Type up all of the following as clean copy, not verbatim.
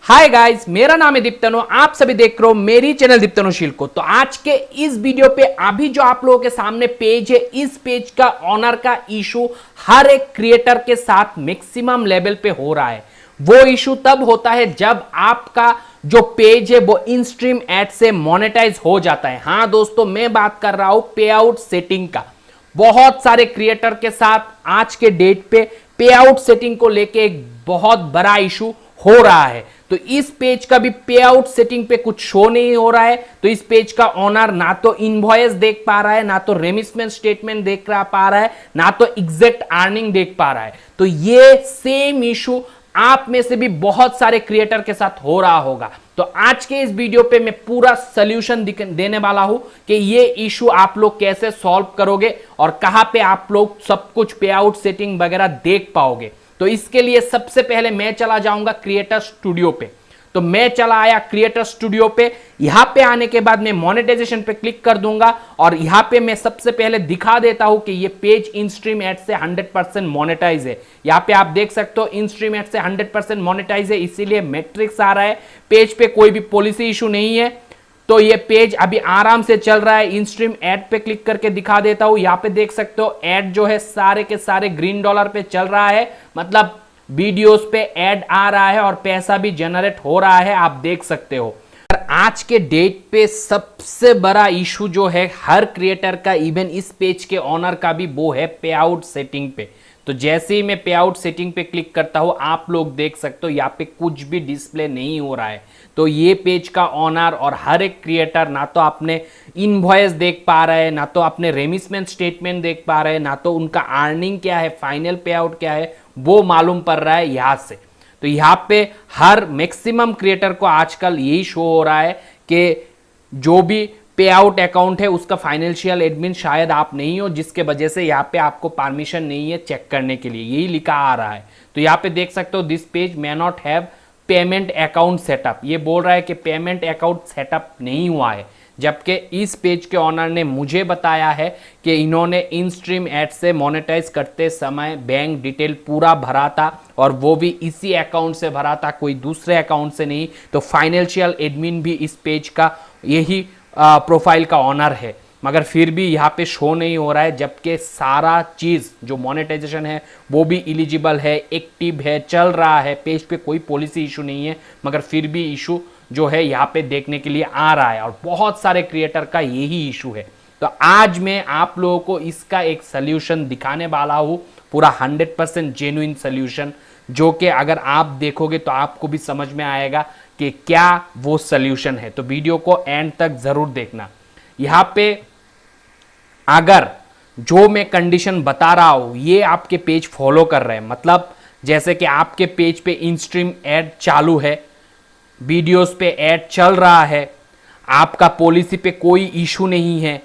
Hi guys, मेरा नाम है दीप्तनो। आप सभी देख रहे हो मेरी चैनल दीप्तनोशील को। तो आज के इस वीडियो पे अभी जो आप लोगों के सामने पेज है, इस पेज का ऑनर का इशू हर एक क्रिएटर के साथ मैक्सिमम लेवल पे हो रहा है। वो इशू तब होता है जब आपका जो पेज है वो इन स्ट्रीम एड से मोनेटाइज हो जाता है। हाँ दोस्तों, मैं बात कर रहा हूं पे आउट सेटिंग का। बहुत सारे क्रिएटर के साथ आज के डेट पे पे आउट सेटिंग को लेके एक बहुत बड़ा इशू हो रहा है। तो इस पेज का भी पे आउट सेटिंग पे कुछ शो नहीं हो रहा है। तो इस पेज का ओनर ना तो इनवॉइस देख पा रहा है, ना तो रेमिटमेंट स्टेटमेंट देख पा रहा है, ना तो एग्जैक्ट अर्निंग देख पा रहा है। तो ये सेम इशू आप में से भी बहुत सारे क्रिएटर के साथ हो रहा होगा। तो आज के इस वीडियो पे मैं पूरा सॉल्यूशन देने वाला हूं कि ये इशू आप लोग कैसे सॉल्व करोगे और कहां पे आप लोग सब कुछ पे आउट सेटिंग वगैरह देख पाओगे। तो इसके लिए सबसे पहले मैं चला जाऊंगा क्रिएटर स्टूडियो पे। तो मैं चला आया क्रिएटर स्टूडियो पे। यहां पे आने के बाद मैं मोनेटाइजेशन पे क्लिक कर दूंगा और यहां पे मैं सबसे पहले दिखा देता हूं कि ये पेज इन स्ट्रीम एड से 100% मोनेटाइज है। यहां पे आप देख सकते हो इन स्ट्रीम एड से 100% मोनेटाइज है, इसीलिए मैट्रिक्स आ रहा है। पेज पे कोई भी पॉलिसी इशू नहीं है। तो ये पेज अभी आराम से चल रहा है। इन स्ट्रीम एड पे क्लिक करके दिखा देता हूं। यहां पे देख सकते हो एड जो है सारे के सारे ग्रीन डॉलर पे चल रहा है, मतलब वीडियोस पे एड आ रहा है और पैसा भी जनरेट हो रहा है, आप देख सकते हो। आज के डेट पे सबसे बड़ा इशू जो है हर क्रिएटर का, इवन इस पेज के ऑनर का भी, वो है पे आउट सेटिंग पे। तो जैसे ही मैं पे आउट सेटिंग पे क्लिक करता हूं, आप लोग देख सकते हो यहाँ पे कुछ भी डिस्प्ले नहीं हो रहा है। तो ये पेज का ऑनर और हर एक क्रिएटर ना तो अपने इनवॉइस देख पा रहे हैं, ना तो अपने रेमिटमेंट स्टेटमेंट देख पा रहे हैं, ना तो उनका अर्निंग क्या है, फाइनल पे आउट क्या है वो मालूम पड़ रहा है यहां से। तो यहां पे हर मैक्सिमम क्रिएटर को आजकल यही शो हो रहा है कि जो भी पे आउट अकाउंट है उसका फाइनेंशियल एडमिन शायद आप नहीं हो, जिसके वजह से यहाँ पे आपको परमिशन नहीं है चेक करने के लिए, यही लिखा आ रहा है। तो यहाँ पे देख सकते हो this page may not have payment account setup, ये बोल रहा है कि पेमेंट अकाउंट सेटअप नहीं हुआ है। जबकि इस पेज के ऑनर ने मुझे बताया है कि इन्होंने इन स्ट्रीम एड से मोनेटाइज करते समय बैंक डिटेल पूरा भरा था और वो भी इसी अकाउंट से भरा था, कोई दूसरे अकाउंट से नहीं। तो फाइनेंशियल एडमिन भी इस पेज का यही प्रोफाइल का ऑनर है, मगर फिर भी यहाँ पे शो नहीं हो रहा है। जबकि सारा चीज़ जो मोनेटाइजेशन है वो भी एलिजिबल है, एक्टिव है, चल रहा है, पेज पे कोई पॉलिसी इशू नहीं है, मगर फिर भी इशू जो है यहाँ पे देखने के लिए आ रहा है और बहुत सारे क्रिएटर का यही इशू है। तो आज मैं आप लोगों को इसका एक सल्यूशन दिखाने वाला हूँ, पूरा 100% जेन्युइन सल्यूशन, जो कि अगर आप देखोगे तो आपको भी समझ में आएगा कि क्या वो सल्यूशन है। तो वीडियो को एंड तक जरूर देखना। यहां पे अगर जो मैं कंडीशन बता रहा हूं ये आपके पेज फॉलो कर रहे हैं, मतलब जैसे कि आपके पेज पे इन स्ट्रीम एड चालू है, वीडियोस पे ऐड चल रहा है, आपका पॉलिसी पे कोई इशू नहीं है,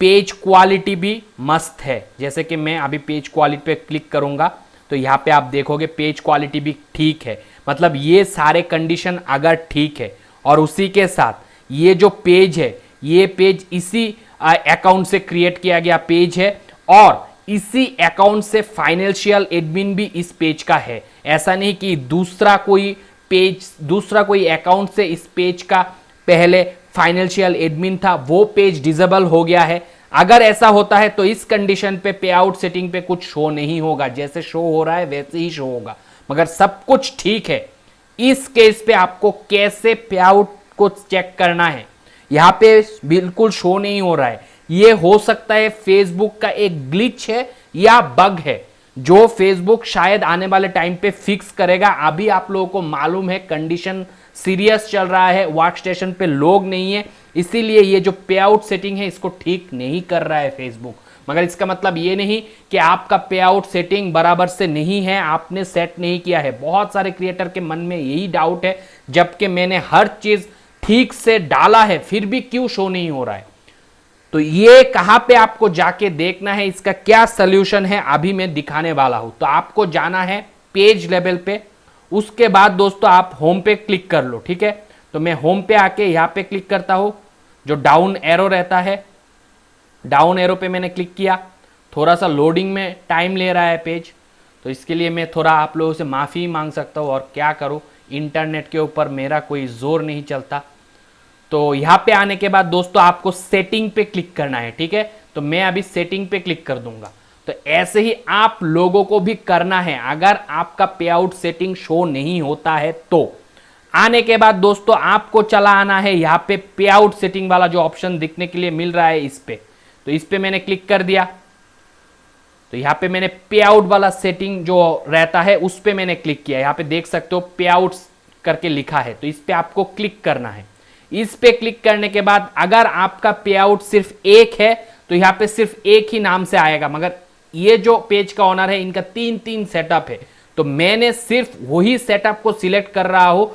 पेज क्वालिटी भी मस्त है। जैसे कि मैं अभी पेज क्वालिटी पे क्लिक करूंगा तो यहाँ पे आप देखोगे पेज क्वालिटी भी ठीक है। मतलब ये सारे कंडीशन अगर ठीक है और उसी के साथ ये जो पेज है, ये पेज इसी अकाउंट से क्रिएट किया गया पेज है और इसी अकाउंट से फाइनेंशियल एडमिन भी इस पेज का है। ऐसा नहीं कि दूसरा कोई पेज, दूसरा कोई अकाउंट से इस पेज का पहले फाइनेंशियल एडमिन था, वो पेज डिसेबल हो गया है। अगर ऐसा होता है तो इस कंडीशन पे पे आउट सेटिंग पे कुछ शो नहीं होगा, जैसे शो हो रहा है वैसे ही शो होगा, मगर सब कुछ ठीक है। इस केस पे आपको कैसे पे आउट को चेक करना है, यहां पे बिल्कुल शो नहीं हो रहा है। ये हो सकता है फेसबुक का एक ग्लिच है या बग है, जो फेसबुक शायद आने वाले टाइम पे फिक्स करेगा। अभी आप लोगों को मालूम है कंडीशन सीरियस चल रहा है, वर्क स्टेशन पे लोग नहीं है, इसीलिए ये जो पे आउट सेटिंग है इसको ठीक नहीं कर रहा है फेसबुक। मगर इसका मतलब ये नहीं कि आपका पे आउट सेटिंग बराबर से नहीं है, आपने सेट नहीं किया है। बहुत सारे क्रिएटर के मन में यही डाउट है, जबकि मैंने हर चीज ठीक से डाला है फिर भी क्यों शो नहीं हो रहा है। तो ये कहां पे आपको जाके देखना है, इसका क्या सॉल्यूशन है अभी मैं दिखाने वाला हूं। तो आपको जाना है पेज लेवल पे, उसके बाद दोस्तों आप होम पे क्लिक कर लो, ठीक है। तो मैं होम पे आके यहां पे क्लिक करता हूं, जो डाउन एरो रहता है, डाउन एरो पे मैंने क्लिक किया। थोड़ा सा लोडिंग में टाइम ले रहा है पेज, तो इसके लिए मैं थोड़ा आप लोगों से माफ़ी मांग सकता हूँ और क्या करूँ, इंटरनेट के ऊपर मेरा कोई जोर नहीं चलता। तो यहाँ पे आने के बाद दोस्तों आपको सेटिंग पे क्लिक करना है, ठीक है। तो मैं अभी सेटिंग पे क्लिक कर दूंगा। तो ऐसे ही आप लोगों को भी करना है। अगर आपका पे आउट सेटिंग शो नहीं होता है तो आने के बाद दोस्तों आपको चला आना है यहाँ पे पे आउट सेटिंग वाला जो ऑप्शन दिखने के लिए मिल रहा है इस पे। तो इस पे मैंने क्लिक कर दिया। तो यहाँ पे मैंने पे आउट वाला सेटिंग जो रहता है उस पे मैंने क्लिक किया। यहाँ पे देख सकते हो पे आउट करके लिखा है, तो इस पे आपको क्लिक करना है। इस पे क्लिक करने के बाद अगर आपका पे आउट सिर्फ एक है तो यहाँ पे सिर्फ एक ही नाम से आएगा, मगर ये जो पेज का ओनर है इनका तीन तीन सेटअप है। तो मैंने सिर्फ वही सेटअप को सिलेक्ट कर रहा हूं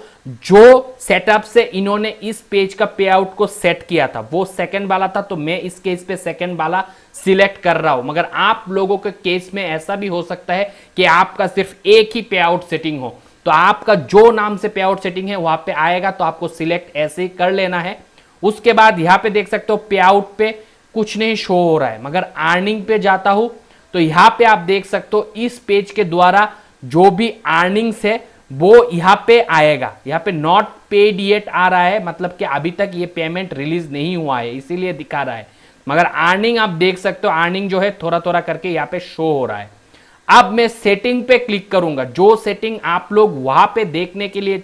जो सेटअप से इन्होंने इस पेज का पे आउट को सेट किया था। वो सेकंड वाला था, तो मैं इस केस पे सेकंड वाला सिलेक्ट कर रहा हूं। मगर आप लोगों के केस में ऐसा भी हो सकता है कि आपका सिर्फ एक ही पे आउट सेटिंग हो, तो आपका जो नाम से पे आउट सेटिंग है वहां पे आएगा, तो आपको सिलेक्ट ऐसे ही कर लेना है। उसके बाद यहां पे देख सकते हो पे आउट पे कुछ नहीं शो हो रहा है, मगर अर्निंग पे जाता हूं तो यहां पे आप देख सकते हो इस पेज के द्वारा जो भी अर्निंग्स है वो यहां पे आएगा। यहां पे नॉट पेड येट आ रहा है, मतलब कि अभी तक ये पेमेंट रिलीज नहीं हुआ है, इसीलिए दिखा रहा है। मगर अर्निंग आप देख सकते हो, अर्निंग जो है थोड़ा थोड़ा करके यहां पे शो हो रहा है। अब मैं सेटिंग पे क्लिक करूंगा। जो सेटिंग आप लोग वहां पे देखने के लिए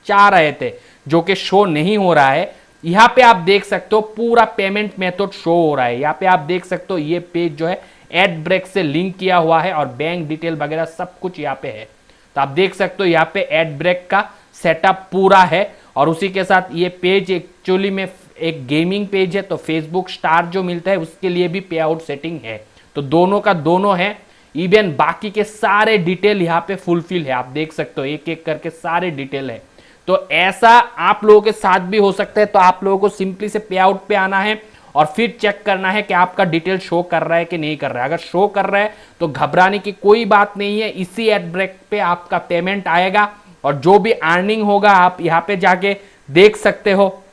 चाह रहे थे जो कि शो नहीं हो रहा है, यहां पे आप देख सकते हो पूरा पेमेंट मेथड शो हो रहा है। यहां पे आप देख सकते हो ये पेज जो है एड ब्रेक से लिंक किया हुआ है और बैंक डिटेल वगैरह सब कुछ यहाँ पे है। तो आप देख सकते हो यहाँ पे एड ब्रेक का सेटअप पूरा है। और उसी के साथ ये पेज एक्चुअली में एक गेमिंग पेज है, तो फेसबुक स्टार जो मिलता है उसके लिए भी पे आउट सेटिंग है। तो दोनों का दोनों है। इवन बाकी के सारे डिटेल यहाँ पे फुलफिल है, आप देख सकते हो एक एक करके सारे डिटेल है। तो ऐसा आप लोगों के साथ भी हो सकता है। तो आप लोगों को सिंपली से पे आउट पे आना है और फिर चेक करना है कि आपका डिटेल शो कर रहा है कि नहीं कर रहा है। अगर शो कर रहा है तो घबराने की कोई बात नहीं है, इसी एड ब्रेक पे आपका पेमेंट आएगा और जो भी अर्निंग होगा आप यहाँ पे जाके देख सकते हो।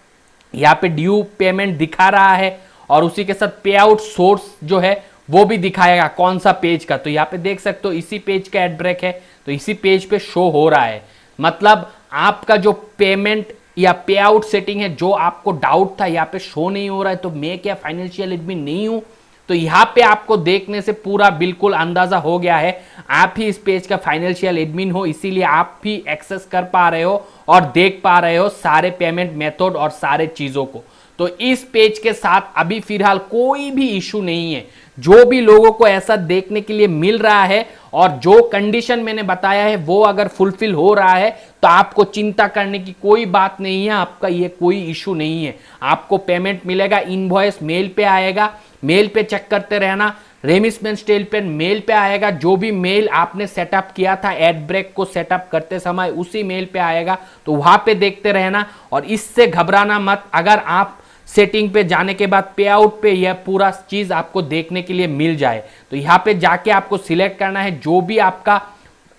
यहाँ पे ड्यू पेमेंट दिखा रहा है और उसी के साथ पे आउट सोर्स जो है वो भी दिखाएगा कौन सा पेज का। तो यहाँ पे देख सकते हो इसी पेज का एड ब्रेक है, तो इसी पेज पे शो हो रहा है। मतलब आपका जो पेमेंट या पे आउट सेटिंग है, जो आपको डाउट था यहाँ पे शो नहीं हो रहा है तो मैं क्या फाइनेंशियल एडमिन नहीं हूं, तो यहाँ पे आपको देखने से पूरा बिल्कुल अंदाजा हो गया है आप ही इस पेज का फाइनेंशियल एडमिन हो, इसीलिए आप भी एक्सेस कर पा रहे हो और देख पा रहे हो सारे पेमेंट मेथड और सारे चीजों को। तो इस पेज के साथ अभी फिलहाल कोई भी इशू नहीं है। जो भी लोगों को ऐसा देखने के लिए मिल रहा है और जो कंडीशन मैंने बताया है वो अगर फुलफिल हो रहा है तो आपको चिंता करने की कोई बात नहीं है, आपका ये कोई इशू नहीं है। आपको पेमेंट मिलेगा, इनवॉइस मेल पे आएगा, मेल पे चेक करते रहना। रेमिटमेंट स्टेटमेंट मेल पे आएगा, जो भी मेल आपने सेटअप किया था एड ब्रेक को सेटअप करते समय उसी मेल पे आएगा, तो वहां पे देखते रहना और इससे घबराना मत। अगर आप सेटिंग पे जाने के बाद पे आउट पे यह पूरा चीज आपको देखने के लिए मिल जाए, तो यहाँ पे जाके आपको सिलेक्ट करना है जो भी आपका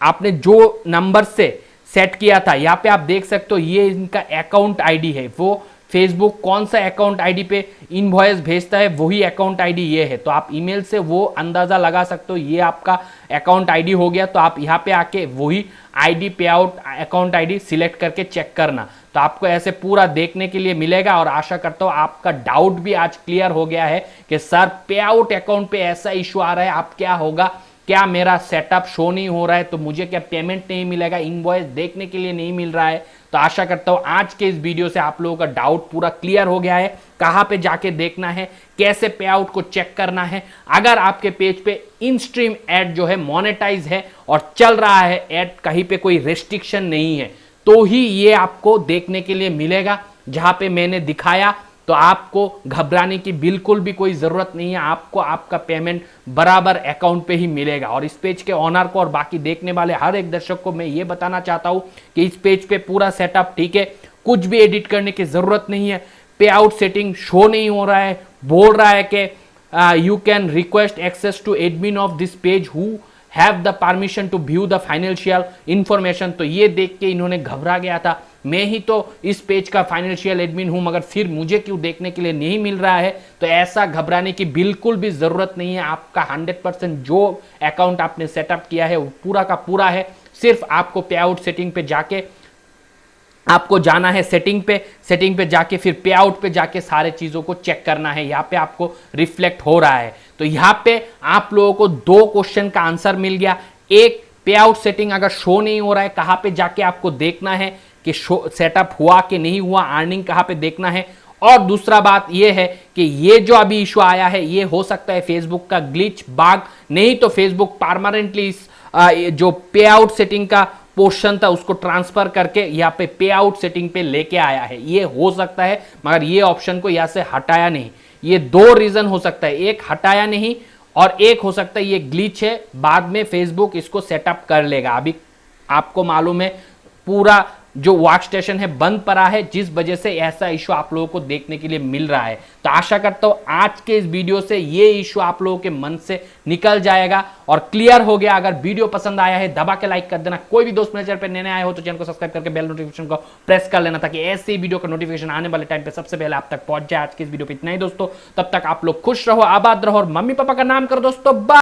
आपने जो नंबर से सेट किया था। यहाँ पे आप देख सकते हो ये इनका अकाउंट आईडी है, वो फेसबुक कौन सा अकाउंट आईडी पे इनवॉइस भेजता है वही अकाउंट आईडी ये है। तो आप ईमेल से वो अंदाजा लगा सकते हो ये आपका अकाउंट आईडी हो गया। तो आप यहाँ पे आके वही आईडी पे आउट अकाउंट आईडी सिलेक्ट करके चेक करना, तो आपको ऐसे पूरा देखने के लिए मिलेगा। और आशा करता हूँ आपका डाउट भी आज क्लियर हो गया है कि सर पे आउट अकाउंट पे ऐसा इशू आ रहा है, अब क्या होगा, क्या मेरा सेटअप शो नहीं हो रहा है तो मुझे क्या पेमेंट नहीं मिलेगा, इनवॉइस देखने के लिए नहीं मिल रहा है। तो आशा करता हूं आज के इस वीडियो से आप लोगों का डाउट पूरा क्लियर हो गया है, कहां पे जाके देखना है, कैसे पे आउट को चेक करना है। अगर आपके पेज पे इन स्ट्रीम एड जो है मोनेटाइज है और चल रहा है एड, कहीं पे कोई रेस्ट्रिक्शन नहीं है, तो ही ये आपको देखने के लिए मिलेगा जहां पे मैंने दिखाया। तो आपको घबराने की बिल्कुल भी कोई जरूरत नहीं है, आपको आपका पेमेंट बराबर अकाउंट पे ही मिलेगा। और इस पेज के ऑनर को और बाकी देखने वाले हर एक दर्शक को मैं ये बताना चाहता हूं कि इस पेज पे पूरा सेटअप ठीक है, कुछ भी एडिट करने की जरूरत नहीं है। पे आउट सेटिंग शो नहीं हो रहा है, बोल रहा है कि you can request access to admin of this page who have the permission to view the financial information. तो ये देख के इन्होंने घबरा गया था, मैं ही तो इस पेज का फाइनेंशियल एडमिन हूं मगर फिर मुझे क्यों देखने के लिए नहीं मिल रहा है। तो ऐसा घबराने की बिल्कुल भी जरूरत नहीं है। आपका 100% जो अकाउंट आपने सेटअप किया है वो पूरा का पूरा है। सिर्फ आपको पे आउट सेटिंग पे जाके आपको जाना है सेटिंग पे जाके फिर पे आउट पे जाके सारे चीजों को चेक करना है। यहां पे आपको रिफ्लेक्ट हो रहा है, तो यहां पे आप लोगों को 2 क्वेश्चन का आंसर मिल गया। एक, पे आउट सेटिंग अगर शो नहीं हो रहा है, कहां पे जाके आपको देखना है कि शो सेटअप हुआ कि नहीं हुआ, अर्निंग कहां पे देखना है। और दूसरा बात यह है कि ये जो अभी इशू आया है ये हो सकता है फेसबुक का ग्लिच बाग, नहीं तो फेसबुक परमानेंटली इस जो पे आउट सेटिंग का पोर्शन था उसको ट्रांसफर करके यहाँ पे आउट सेटिंग पे लेके आया है, ये हो सकता है। मगर ये ऑप्शन को यहां से हटाया नहीं। ये 2 रीजन हो सकता है, एक हटाया नहीं और एक हो सकता है ये ग्लिच है, बाद में फेसबुक इसको सेटअप कर लेगा। अभी आपको मालूम है पूरा जो वर्क स्टेशन है बंद पड़ा है, जिस वजह से ऐसा इशू आप लोगों को देखने के लिए मिल रहा है। तो आशा करता हूं आज के इस वीडियो से ये इशू आप लोगों के मन से निकल जाएगा और क्लियर हो गया। अगर वीडियो पसंद आया है दबा के लाइक कर देना। कोई भी दोस्त मेरे चैनल पर नए आए हो तो चैनल को सब्सक्राइब करके बेल नोटिफिकेशन को प्रेस कर लेना, ताकि ऐसे ही वीडियो का नोटिफिकेशन आने वाले टाइम पे सबसे पहले आप तक पहुंच जाए। आज के इस वीडियो पे इतना ही दोस्तों, तब तक आप लोग खुश रहो, आबाद रहो और मम्मी पापा का नाम करो दोस्तों। बाय।